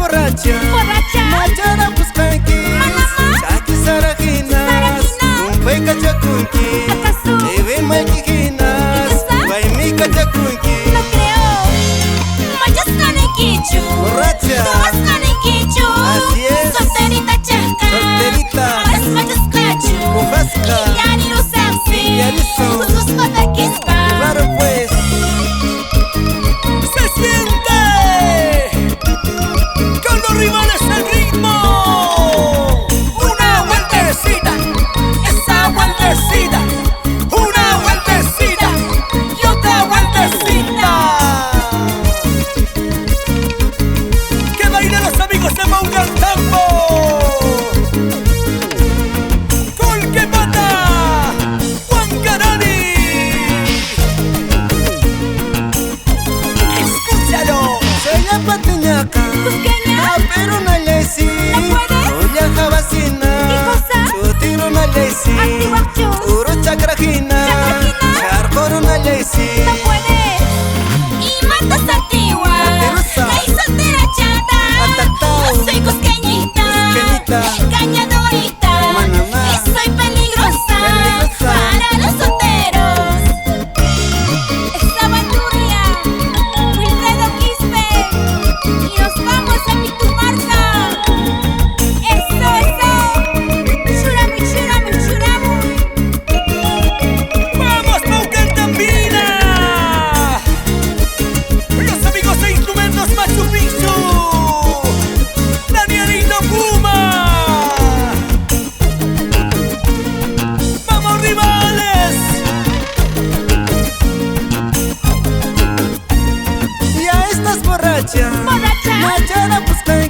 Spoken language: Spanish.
borracha, machara puskanki, saki sarajinas, umpay kachakunki, debe malkijinas, baymi kachakunki. No creo, machas canequichu, Borracha, todas canequichu, así es, solterita chasca, solterita, ahora machas cachu, Ujasca, y ya ni lo sabes, ya ni son. sus pataquispa. Claro pues, ¡Se siente! ¡Con los rivales el ritmo! ¡Una vueltecita! ¡Esa vueltecita! ¡Una vueltecita! ¡Y otra vueltecita! ¡Que bailen los amigos de Mauga Tambo! ¡Gol que mata! ¡Juan Carani! ¡Escúchalo! soy la patiñaca, pero una lesi, uña jabasina, chutiro una lesi, uro chakrajina, charcor una lesi. No puedes, y matas antigua, Mentirosa. la soltera chata, Atatao. yo soy cusqueñita, Cusqueñita. engañadorita, Manamá. y soy peligrosa, Peligrosa. para los solteros. Esa bandurria, Wilfredo Quispe, y nos vamos a Pitumarca. Eso, churamu, churamu, churamu. ¡Vamos, Paucantambina! Los amigos de Instrumentos Machu Picchu, Danielito Puma. ¡Vamos, rivales! Y a estas borrachas, Borracha. machara puskanki.